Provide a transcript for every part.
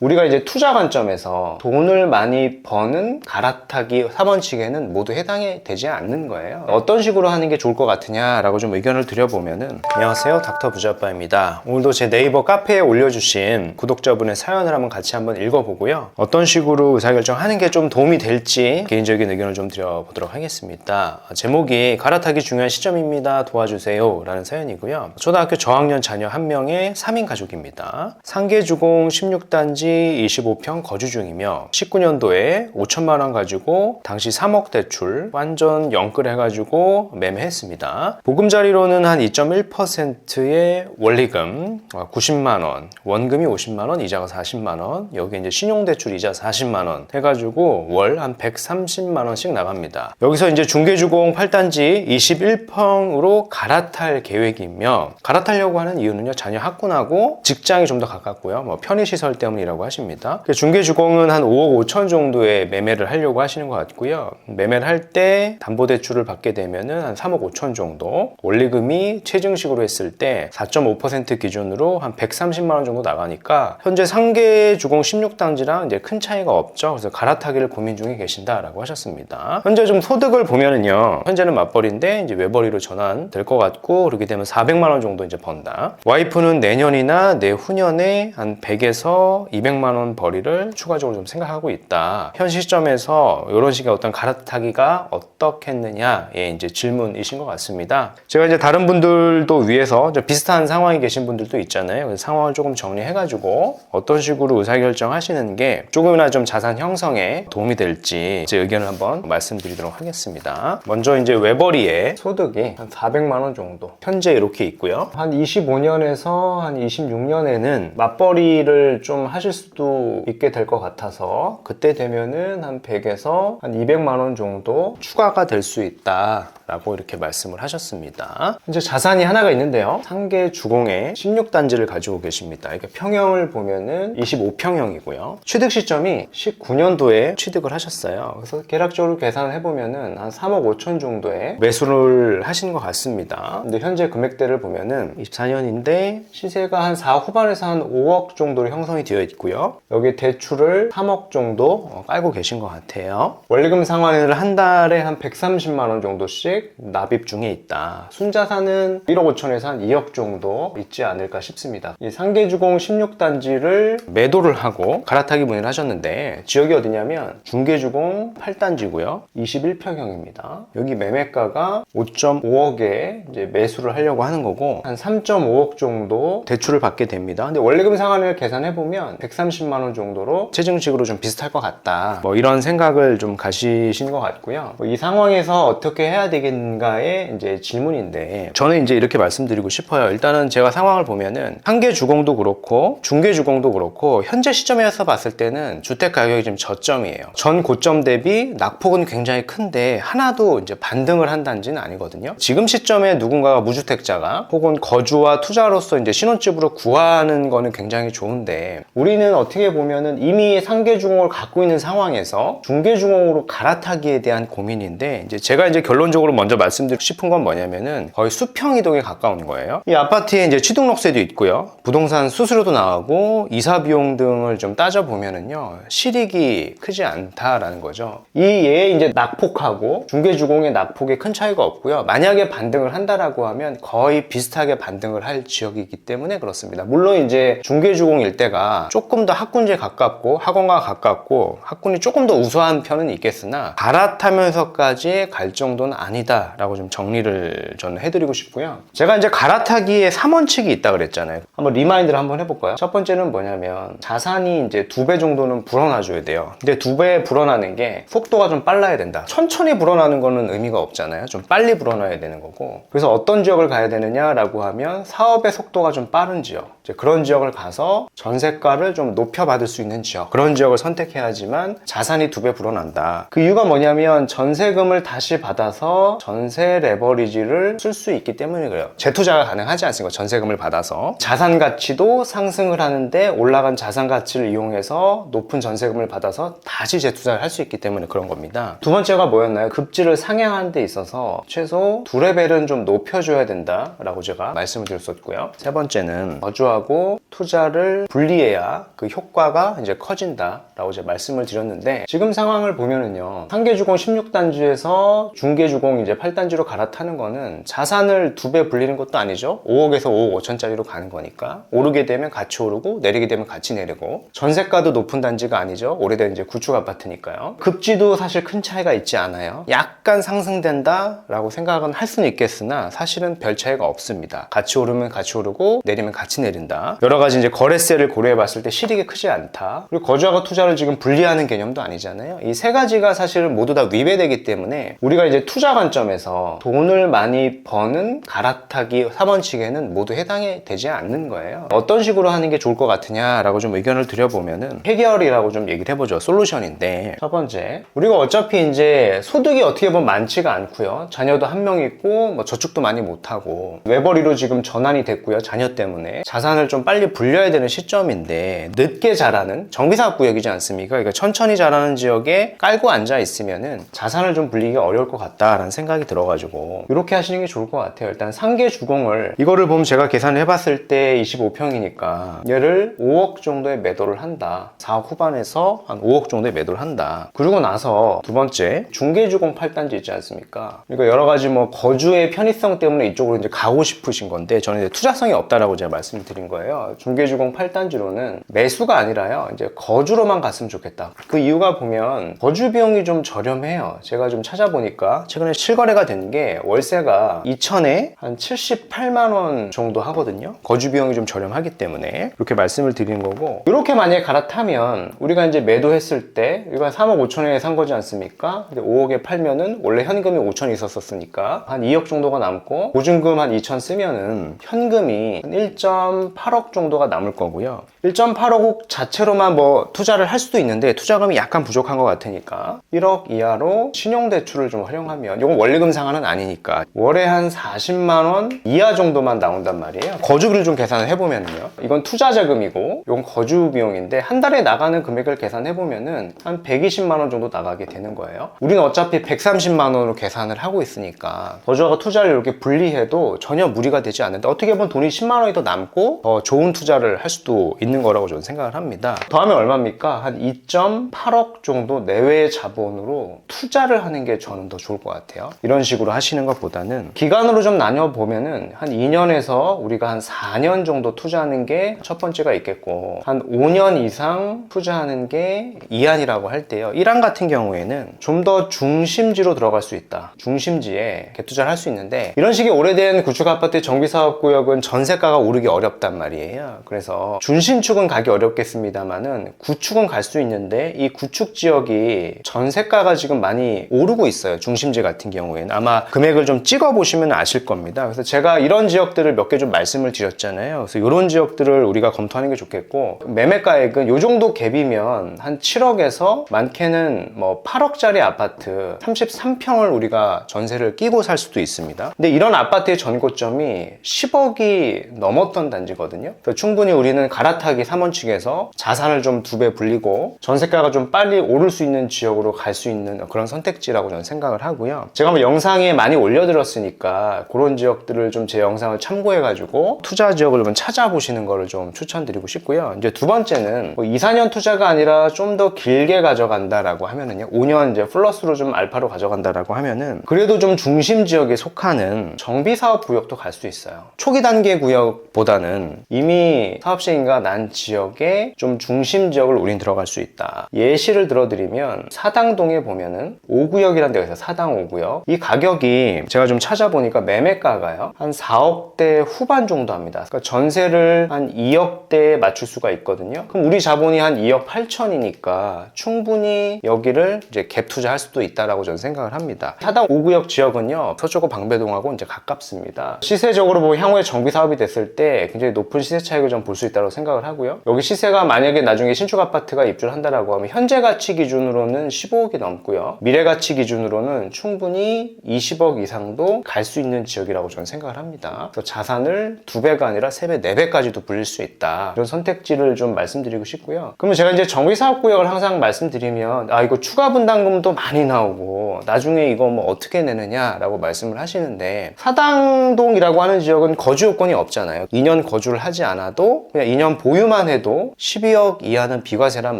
우리가 이제 투자 관점에서 돈을 많이 버는 갈아타기 3원칙에는 모두 해당이 되지 않는 거예요. 어떤 식으로 하는 게 좋을 것 같으냐라고 좀 의견을 드려보면은, 안녕하세요, 닥터 부자빠입니다. 오늘도 제 네이버 카페에 올려주신 구독자분의 사연을 같이 한번 읽어보고요, 어떤 식으로 의사결정하는 게 좀 도움이 될지 개인적인 의견을 좀 드려보도록 하겠습니다. 제목이 갈아타기 중요한 시점입니다, 도와주세요 라는 사연이고요. 초등학교 저학년 자녀 한 명의 3인 가족입니다. 상계주공 16단지 25평 거주 중이며 19년도에 5천만 원 가지고 당시 3억 대출 완전 영끌 해가지고 매매했습니다. 보금자리로는 한 2.1%의 원리금 90만 원, 원금이 50만 원, 이자가 40만 원, 여기 이제 신용대출 이자 40만 원 해가지고 월 한 130만 원씩 나갑니다. 여기서 이제 중개주공 8단지 21평으로 갈아탈 계획이며, 갈아타려고 하는 이유는요, 자녀 학군하고 직장이 좀 더 가깝고요, 뭐 편의시설 때문이라고 하십니다. 중개주공은 한 5억 5천 정도의 매매를 하려고 하시는 것 같고요. 매매를 할 때 담보대출을 받게 되면은 한 3억 5천 정도, 원리금이 최증식으로 했을 때 4.5% 기준으로 한 130만 원 정도 나가니까 현재 상계주공 16단지랑 이제 큰 차이가 없죠. 그래서 갈아타기를 고민 중에 계신다라고 하셨습니다. 현재 좀 소득을 보면은요, 현재는 맞벌이인데 이제 외벌이로 전환될 것 같고, 그렇게 되면 400만 원 정도 이제 번다. 와이프는 내년이나 내후년에 한 100에서 200만 원 벌이를 추가적으로 좀 생각하고 있다. 현 시점에서 이런 식의 어떤 갈아타기가 어떻겠느냐의 이제 질문이신 것 같습니다. 제가 이제 다른 분들도 위해서 비슷한 상황에 계신 분들도 있잖아요. 그래서 상황을 조금 정리해가지고 어떤 식으로 의사결정 하시는 게 조금이나 좀 자산 형성에 도움이 될지 제 의견을 한번 말씀드리도록 하겠습니다. 먼저 이제 외벌이의 소득이 한 400만 원 정도 현재 이렇게 있고요. 한 25년에서 한 26년에는 맞벌이를 좀 하실 수도 있게 될 것 같아서, 그때 되면은 한 100에서 한 200만 원 정도 추가가 될 수 있다 라고 이렇게 말씀을 하셨습니다. 이제 자산이 하나가 있는데요, 상계주공의 16단지를 가지고 계십니다. 이렇게 평형을 보면은 25평형이고요 취득 시점이 19년도에 취득을 하셨어요. 그래서 계략적으로 계산을 해보면은 한 3억 5천 정도의 매수를 하신 것 같습니다. 근데 현재 금액대를 보면은 24년인데 시세가 한 4억 후반에서 한 5억 정도로 형성이 되어 있고요, 여기 대출을 3억 정도 깔고 계신 것 같아요. 원리금 상환을 한 달에 한 130만 원 정도씩 납입 중에 있다. 순자산은 1억 5천에서 한 2억 정도 있지 않을까 싶습니다. 이 상계주공 16단지를 매도를 하고 갈아타기 문의를 하셨는데, 지역이 어디냐면 중계주공 8단지고요 21평형입니다 여기 매매가가 5.5억에 이제 매수를 하려고 하는 거고, 한 3.5억 정도 대출을 받게 됩니다. 근데 원리금 상환을 계산해보면 130만 원 정도로 최증식으로 좀 비슷할 것 같다, 뭐 이런 생각을 좀 가지신 것 같고요. 이 상황에서 어떻게 해야 되겠는가의 이제 질문인데, 저는 이제 이렇게 말씀드리고 싶어요. 일단은 제가 상황을 보면은 상계주공도 그렇고 중개주공도 그렇고 현재 시점에서 봤을 때는 주택 가격이 지금 저점이에요. 전 고점 대비 낙폭은 굉장히 큰데 하나도 이제 반등을 한 단지는 아니거든요. 지금 시점에 누군가가 무주택자가 혹은 거주와 투자로서 이제 신혼집으로 구하는 거는 굉장히 좋은데, 우리는 어떻게 보면은 이미 상계주공을 갖고 있는 상황에서 중개주공으로 갈아타기에 대한 고민인데, 이제 제가 이제 결론적으로 먼저 말씀드리고 싶은 건 뭐냐면은 거의 수평 이동에 가까운 거예요. 이 아파트에 이제 취등록세도 있고요, 부동산 수수료도 나가고 이사 비용 등을 좀 따져보면은요, 실익이 크지 않다라는 거죠. 이 예에 이제 낙폭하고 중개주공의 낙폭에 큰 차이가 없고요, 만약에 반등을 한다라고 하면 거의 비슷하게 반등을 할 지역이기 때문에 그렇습니다. 물론 이제 중개주공 일대가 조금 더 학군지에 가깝고 학원과 가깝고 학군이 조금 더 우수한 편은 있겠으나 갈아타면서까지 갈 정도는 아니다 라고 좀 정리를 저는 해드리고 싶고요. 제가 이제 갈아타기에 3원칙이 있다 그랬잖아요. 한번 리마인드를 한번 해볼까요? 첫 번째는 뭐냐면 자산이 이제 2배 정도는 불어나줘야 돼요. 근데 2배 불어나는 게 속도가 좀 빨라야 된다. 천천히 불어나는 거는 의미가 없잖아요. 좀 빨리 불어나야 되는 거고, 그래서 어떤 지역을 가야 되느냐라고 하면 사업의 속도가 좀 빠른 지역, 이제 그런 지역을 가서 전세가를 좀 높여받을 수 있는 지역, 그런 지역을 선택해야지만 자산이 2배 불어난다. 그 이유가 뭐냐면 전세금을 다시 받아서 전세 레버리지를 쓸 수 있기 때문에 그래요. 재투자가 가능하지 않습니까? 전세금을 받아서 자산 가치도 상승을 하는데 올라간 자산 가치를 이용해서 높은 전세금을 받아서 다시 재투자를 할 수 있기 때문에 그런 겁니다. 두 번째가 뭐였나요? 급지를 상향하는 데 있어서 최소 2레벨은 좀 높여줘야 된다라고 제가 말씀을 드렸었고요. 세 번째는 거주하고 거주하고 투자를 분리해야 그 효과가 이제 커진다라고 이제 말씀을 드렸는데, 지금 상황을 보면은요, 상계주공 16단지에서 중계주공 이제 8단지로 갈아타는 거는 자산을 2배 불리는 것도 아니죠. 5억에서 5억 5천짜리로 가는 거니까 오르게 되면 같이 오르고 내리게 되면 같이 내리고, 전세가도 높은 단지가 아니죠. 오래된 이제 구축 아파트니까요. 급지도 사실 큰 차이가 있지 않아요. 약간 상승된다 라고 생각은 할 수는 있겠으나 사실은 별 차이가 없습니다. 같이 오르면 같이 오르고 내리면 같이 내린다. 여러 가지 이제 거래세를 고려해 봤을 때 실익이 크지 않다. 그리고 거주하고 투자를 지금 분리하는 개념도 아니잖아요. 이 세 가지가 사실은 모두 다 위배되기 때문에 우리가 이제 투자 관점에서 돈을 많이 버는 갈아타기 3원칙에는 모두 해당이 되지 않는 거예요. 어떤 식으로 하는 게 좋을 것 같으냐라고 좀 의견을 드려보면은 해결이라고 좀 얘기를 해보죠. 솔루션인데, 첫 번째, 우리가 어차피 이제 소득이 어떻게 보면 많지가 않고요. 자녀도 한 명 있고 뭐 저축도 많이 못하고 외벌이로 지금 전환이 됐고요. 자녀 때문에 자산을 좀 빨리 불려야 되는 시점인데, 늦게 자라는 정비사업구역이지 않습니까? 그러니까 천천히 자라는 지역에 깔고 앉아 있으면은 자산을 좀 불리기가 어려울 것 같다라는 생각이 들어가지고 이렇게 하시는 게 좋을 것 같아요. 일단 상계 주공을, 이거를 보면 제가 계산을 해봤을 때 25평이니까 얘를 5억 정도에 매도를 한다. 4억 후반에서 한 5억 정도에 매도를 한다. 그러고 나서 두 번째, 중계주공 8단지 있지 않습니까? 그러니까 여러 가지 뭐 거주의 편의성 때문에 이쪽으로 이제 가고 싶으신 건데, 저는 이제 투자성이 없다라고 제가 말씀을 드린 거예요. 중계주공 8단지로는 매수가 아니라요, 이제 거주로만 갔으면 좋겠다. 그 이유가 보면 거주 비용이 좀 저렴해요. 제가 좀 찾아보니까 최근에 실거래가 된 게 월세가 2천에 한 78만 원 정도 하거든요. 거주 비용이 좀 저렴하기 때문에 이렇게 말씀을 드리는 거고, 이렇게 만약에 갈아타면 우리가 이제 매도했을 때 이거 3억 5천에 산 거지 않습니까? 근데 5억에 팔면은 원래 현금이 5천 있었으니까 한 2억 정도가 남고, 보증금 한 2천 쓰면은 현금이 1.8억 정도가 남을 거고요. 1.8억 자체로만 뭐 투자를 할 수도 있는데 투자금이 약간 부족한 것 같으니까 1억 이하로 신용대출을 좀 활용하면, 이건 원리금 상한은 아니니까 월에 한 40만 원 이하 정도만 나온단 말이에요. 거주비를 좀 계산을 해보면요, 이건 투자 자금이고 이건 거주 비용인데 한 달에 나가는 금액을 계산해보면은 한 120만 원 정도 나가게 되는 거예요. 우리는 어차피 130만 원으로 계산을 하고 있으니까 거주하고 투자를 이렇게 분리해도 전혀 무리가 되지 않는데, 어떻게 보면 돈이 10만 원이 더 남고 더 좋은 투자를 할 수도 있는 거라고 저는 생각을 합니다. 더하면 얼마입니까? 한 2.8억 정도 내외의 자본으로 투자를 하는 게 저는 더 좋을 것 같아요. 이런 식으로 하시는 것보다는 기간으로 좀 나눠보면은 한 2년에서 우리가 한 4년 정도 투자하는 게 첫 번째가 있겠고, 한 5년 이상 투자하는 게 2안이라고 할 때요, 1안 같은 경우에는 좀 더 중심지로 들어갈 수 있다. 중심지에 투자를 할 수 있는데, 이런 식의 오래된 구축 아파트 정비사업구역은 전세가가 오르기 어렵단 말이에요. 그래서 준신축은 가기 어렵겠습니다만은 구축은 갈 수 있는데, 이 구축 지역이 전세가가 지금 많이 오르고 있어요. 중심지 같은 경우에는 아마 금액을 좀 찍어 보시면 아실 겁니다. 그래서 제가 이런 지역들을 몇 개 좀 말씀을 드렸잖아요. 그래서 이런 지역들을 우리가 검토하는 게 좋겠고, 매매가액은 요 정도 갭이면 한 7억에서 많게는 뭐 8억짜리 아파트 33평을 우리가 전세를 끼고 살 수도 있습니다. 근데 이런 아파트의 전고점이 10억이 넘었던 단지거든요. 그래서 충분히 우리는 갈아타기 3원칙에서 자산을 좀 2배 불리고 전세가가 좀 빨리 오를 수 있는 지역으로 갈 수 있는 그런 선택지라고 저는 생각을 하고요. 제가 뭐 영상에 많이 올려드렸으니까 그런 지역들을 좀 제 영상을 참고해가지고 투자 지역을 좀 찾아보시는 거를 좀 추천드리고 싶고요. 이제 두 번째는 뭐 2, 4년 투자가 아니라 좀 더 길게 가져간다라고 하면은요, 5년 이제 플러스로 좀 알파로 가져간다라고 하면은 그래도 좀 중심 지역에 속하는 정비사업 구역도 갈 수 있어요. 초기 단계 구역보다는 이미 사업 시행가 난 지역에 좀 중심 지역을 우린 들어갈 수 있다. 예시를 들어드리면 사당동에 보면은 5구역이라는 데가 있어요. 사당 5구역. 이 가격이 제가 좀 찾아보니까 매매가가요, 한 4억대 후반 정도 합니다. 그러니까 전세를 한 2억대에 맞출 수가 있거든요. 그럼 우리 자본이 한 2억 8천이니까 충분히 여기를 이제 갭 투자할 수도 있다라고 저는 생각을 합니다. 사당 5구역 지역은요, 서초구 방배동하고 이제 가깝습니다. 시세적으로 뭐 향후에 정비 사업이 됐을 때 굉장히 높은 시세 차익을 좀 볼 수 있다고 생각을 하고요. 여기 시세가 만약에 나중에 신축 아파트가 입주를 한다라고 하면 현재 가치 기준으로는 15억이 넘고요, 미래 가치 기준으로는 충분히 20억 이상도 갈 수 있는 지역이라고 저는 생각을 합니다. 그래서 자산을 2배가 아니라 3배, 4배까지도 불릴 수 있다. 이런 선택지를 좀 말씀드리고 싶고요. 그러면 제가 이제 정비사업구역을 항상 말씀드리면, 아, 이거 추가 분담금도 많이 나오고 나중에 이거 뭐 어떻게 내느냐라고 말씀을 하시는데, 사당동이라고 하는 지역은 거주 요건이 없잖아요. 2년 거주 거주를 하지 않아도 그냥 2년 보유만 해도 12억 이하는 비과세란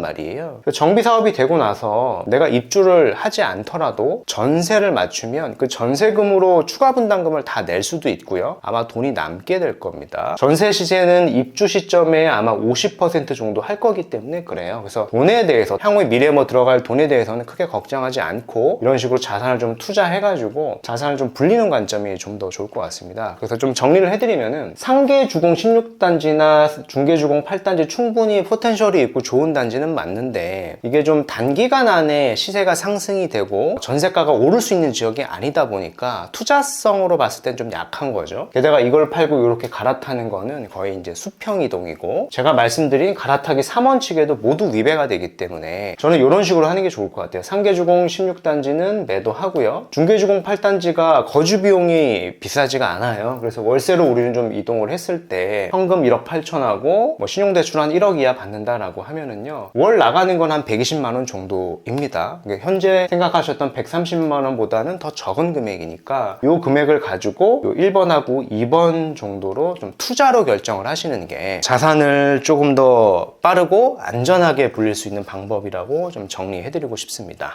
말이에요. 정비 사업이 되고 나서 내가 입주를 하지 않더라도 전세를 맞추면 그 전세금으로 추가 분담금을 다 낼 수도 있고요. 아마 돈이 남게 될 겁니다. 전세 시세는 입주 시점에 아마 50% 정도 할 거기 때문에 그래요. 그래서 돈에 대해서 향후에 미래에 뭐 들어갈 돈에 대해서는 크게 걱정하지 않고 이런 식으로 자산을 좀 투자해가지고 자산을 좀 불리는 관점이 좀 더 좋을 것 같습니다. 그래서 좀 정리를 해드리면은 상계 주공 16단지나 중개 주공 8단지 충분히 포텐셜이 있고 좋은 단지는 맞는데 이게 좀 단기간 안에 시세가 상승이 되고 전세가가 오를 수 있는 지역이 아니다 보니까 투자성으로 봤을 땐 좀 약한 거죠. 게다가 이걸 팔고 이렇게 갈아타는 거는 거의 이제 수평 이동이고 제가 말씀드린 갈아타기 3원칙에도 모두 위배가 되기 때문에 저는 이런 식으로 하는 게 좋을 것 같아요. 상계 주공 16단지는 매도하고요. 중개 주공 8단지가 거주 비용이 비싸지가 않아요. 그래서 월세로 우리는 좀 이동을 했을 때 현금 1억 8천하고 뭐 신용대출 한 1억 이하 받는다라고 하면은요 월 나가는 건 한 120만 원 정도입니다. 현재 생각하셨던 130만 원보다는 더 적은 금액이니까 이 금액을 가지고 요 1번하고 2번 정도로 좀 투자로 결정을 하시는 게 자산을 조금 더 빠르고 안전하게 불릴 수 있는 방법이라고 좀 정리해드리고 싶습니다.